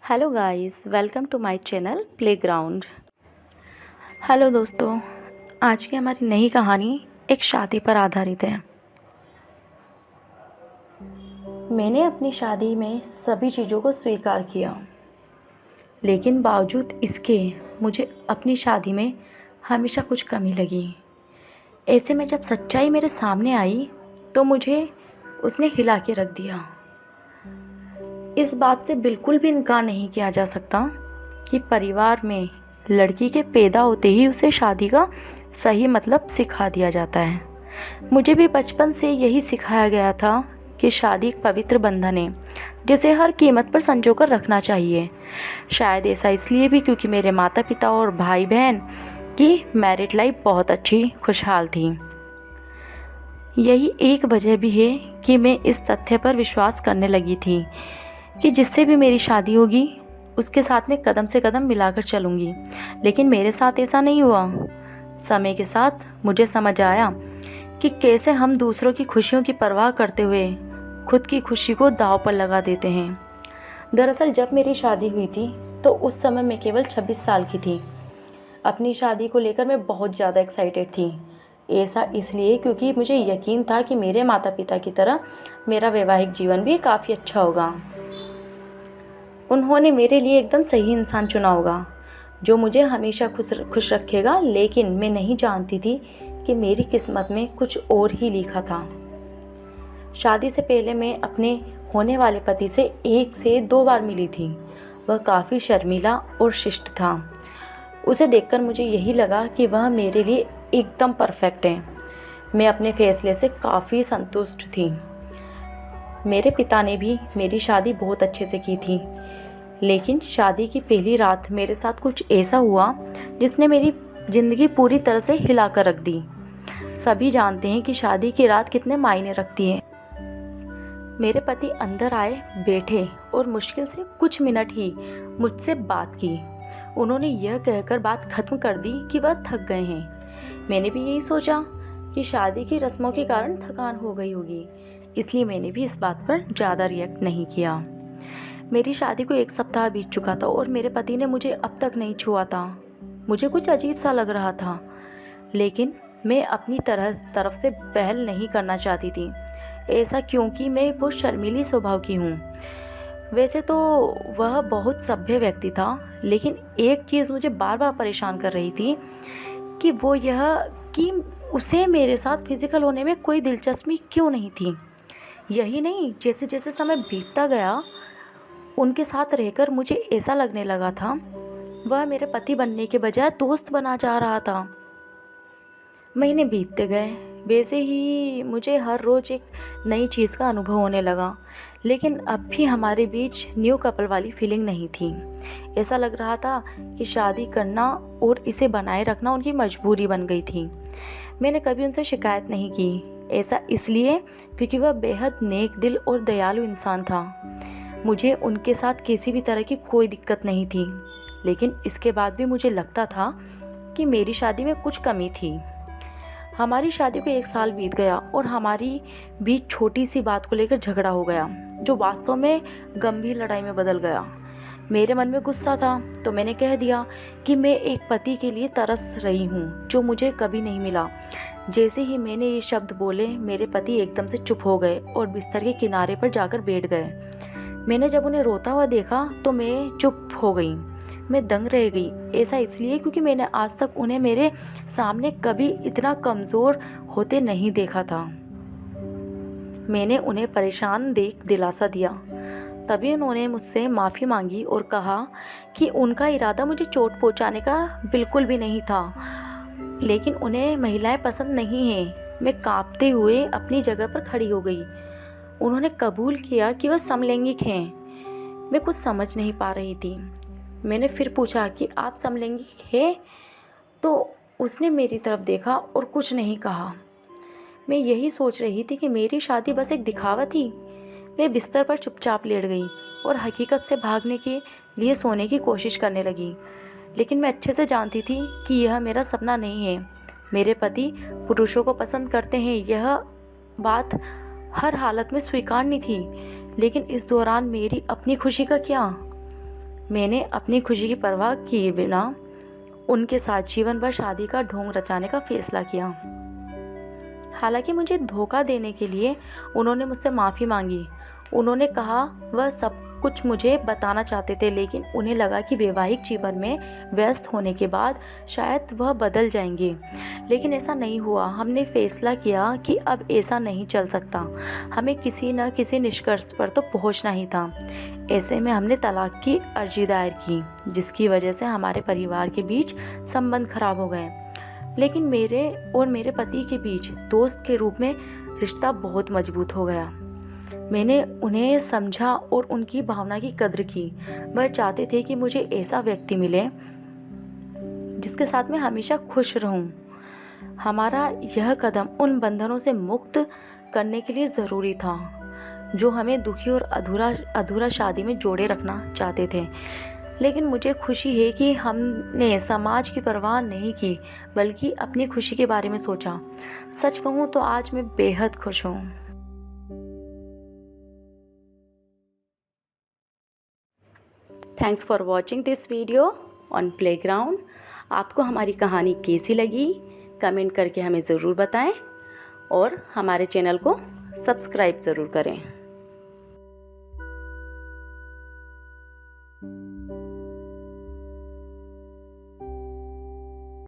Hello guys, welcome to my channel playground. Hello दोस्तों, आज की हमारी नई कहानी एक शादी पर आधारित है। मैंने अपनी शादी में सभी चीज़ों को स्वीकार किया, लेकिन बावजूद इसके मुझे अपनी शादी में हमेशा कुछ कमी लगी। ऐसे में जब सच्चाई मेरे सामने आई तो मुझे उसने हिला के रख दिया। इस बात से बिल्कुल भी इनकार नहीं किया जा सकता कि परिवार में लड़की के पैदा होते ही उसे शादी का सही मतलब सिखा दिया जाता है। मुझे भी बचपन से यही सिखाया गया था कि शादी एक पवित्र बंधन है जिसे हर कीमत पर संजो कर रखना चाहिए। शायद ऐसा इसलिए भी क्योंकि मेरे माता पिता और भाई बहन की मैरिड लाइफ बहुत अच्छी खुशहाल थी। यही एक वजह भी है कि मैं इस तथ्य पर विश्वास करने लगी थी कि जिससे भी मेरी शादी होगी उसके साथ में कदम से कदम मिलाकर चलूँगी। लेकिन मेरे साथ ऐसा नहीं हुआ। समय के साथ मुझे समझ आया कि कैसे हम दूसरों की खुशियों की परवाह करते हुए खुद की खुशी को दांव पर लगा देते हैं। दरअसल जब मेरी शादी हुई थी तो उस समय मैं केवल 26 साल की थी। अपनी शादी को लेकर मैं बहुत ज़्यादा एक्साइटेड थी। ऐसा इसलिए क्योंकि मुझे यकीन था कि मेरे माता पिता की तरह मेरा वैवाहिक जीवन भी काफ़ी अच्छा होगा। उन्होंने मेरे लिए एकदम सही इंसान चुना होगा जो मुझे हमेशा खुश रखेगा। लेकिन मैं नहीं जानती थी कि मेरी किस्मत में कुछ और ही लिखा था। शादी से पहले मैं अपने होने वाले पति से 1 से 2 बार मिली थी। वह काफ़ी शर्मीला और शिष्ट था। उसे देखकर मुझे यही लगा कि वह मेरे लिए एकदम परफेक्ट है। मैं अपने फैसले से काफ़ी संतुष्ट थी। मेरे पिता ने भी मेरी शादी बहुत अच्छे से की थी, लेकिन शादी की पहली रात मेरे साथ कुछ ऐसा हुआ जिसने मेरी ज़िंदगी पूरी तरह से हिला कर रख दी। सभी जानते हैं कि शादी की रात कितने मायने रखती है। मेरे पति अंदर आए, बैठे और मुश्किल से कुछ मिनट ही मुझसे बात की। उन्होंने यह कहकर बात ख़त्म कर दी कि वह थक गए हैं। मैंने भी यही सोचा कि शादी की रस्मों के कारण थकान हो गई होगी, इसलिए मैंने भी इस बात पर ज़्यादा रिएक्ट नहीं किया। मेरी शादी को 1 सप्ताह बीत चुका था और मेरे पति ने मुझे अब तक नहीं छुआ था। मुझे कुछ अजीब सा लग रहा था, लेकिन मैं अपनी तरफ से पहल नहीं करना चाहती थी। ऐसा क्योंकि मैं बहुत शर्मीली स्वभाव की हूँ। वैसे तो वह बहुत सभ्य व्यक्ति था, लेकिन एक चीज़ मुझे बार बार परेशान कर रही थी कि वो यह कि उसे मेरे साथ फिज़िकल होने में कोई दिलचस्पी क्यों नहीं थी। यही नहीं, जैसे जैसे समय बीतता गया उनके साथ रहकर मुझे ऐसा लगने लगा था वह मेरे पति बनने के बजाय दोस्त बना जा रहा था। महीने बीतते गए, वैसे ही मुझे हर रोज़ एक नई चीज़ का अनुभव होने लगा, लेकिन अब भी हमारे बीच न्यू कपल वाली फीलिंग नहीं थी। ऐसा लग रहा था कि शादी करना और इसे बनाए रखना उनकी मजबूरी बन गई थी। मैंने कभी उनसे शिकायत नहीं की। ऐसा इसलिए क्योंकि वह बेहद नेक दिल और दयालु इंसान था। मुझे उनके साथ किसी भी तरह की कोई दिक्कत नहीं थी, लेकिन इसके बाद भी मुझे लगता था कि मेरी शादी में कुछ कमी थी। हमारी शादी को 1 साल बीत गया और हमारी बीच छोटी सी बात को लेकर झगड़ा हो गया, जो वास्तव में गंभीर लड़ाई में बदल गया। मेरे मन में गुस्सा था तो मैंने कह दिया कि मैं एक पति के लिए तरस रही हूँ जो मुझे कभी नहीं मिला। जैसे ही मैंने ये शब्द बोले, मेरे पति एकदम से चुप हो गए और बिस्तर के किनारे पर जाकर बैठ गए। मैंने जब उन्हें रोता हुआ देखा तो मैं चुप हो गई। मैं दंग रह गई। ऐसा इसलिए क्योंकि मैंने आज तक उन्हें मेरे सामने कभी इतना कमज़ोर होते नहीं देखा था। मैंने उन्हें परेशान देख दिलासा दिया। तभी उन्होंने मुझसे माफ़ी मांगी और कहा कि उनका इरादा मुझे चोट पहुंचाने का बिल्कुल भी नहीं था, लेकिन उन्हें महिलाएं पसंद नहीं हैं। मैं कांपते हुए अपनी जगह पर खड़ी हो गई। उन्होंने कबूल किया कि वह समलैंगिक हैं। मैं कुछ समझ नहीं पा रही थी। मैंने फिर पूछा कि आप समलैंगिक हैं? तो उसने मेरी तरफ देखा और कुछ नहीं कहा। मैं यही सोच रही थी कि मेरी शादी बस एक दिखावा थी। मैं बिस्तर पर चुपचाप लेट गई और हकीकत से भागने के लिए सोने की कोशिश करने लगी, लेकिन मैं अच्छे से जानती थी कि यह मेरा सपना नहीं है। मेरे पति पुरुषों को पसंद करते हैं, यह बात हर हालत में स्वीकारनी थी, लेकिन इस दौरान मेरी अपनी खुशी का क्या। मैंने अपनी खुशी की परवाह किए बिना उनके साथ जीवन भर शादी का ढोंग रचाने का फैसला किया। हालांकि मुझे धोखा देने के लिए उन्होंने मुझसे माफ़ी मांगी। उन्होंने कहा वह सब कुछ मुझे बताना चाहते थे, लेकिन उन्हें लगा कि वैवाहिक जीवन में व्यस्त होने के बाद शायद वह बदल जाएंगे। लेकिन ऐसा नहीं हुआ। हमने फैसला किया कि अब ऐसा नहीं चल सकता, हमें किसी न किसी निष्कर्ष पर तो पहुंचना ही था। ऐसे में हमने तलाक की अर्जी दायर की, जिसकी वजह से हमारे परिवार के बीच संबंध खराब हो गए। लेकिन मेरे और मेरे पति के बीच दोस्त के रूप में रिश्ता बहुत मजबूत हो गया। मैंने उन्हें समझा और उनकी भावना की कद्र की। वह चाहते थे कि मुझे ऐसा व्यक्ति मिले जिसके साथ मैं हमेशा खुश रहूं। हमारा यह कदम उन बंधनों से मुक्त करने के लिए ज़रूरी था जो हमें दुखी और अधूरा शादी में जोड़े रखना चाहते थे। लेकिन मुझे खुशी है कि हमने समाज की परवाह नहीं की, बल्कि अपनी खुशी के बारे में सोचा। सच कहूँ तो आज मैं बेहद खुश हूँ। Thanks for watching this video on playground. आपको हमारी कहानी कैसी लगी कमेंट करके हमें ज़रूर बताएं और हमारे चैनल को सब्सक्राइब ज़रूर करें।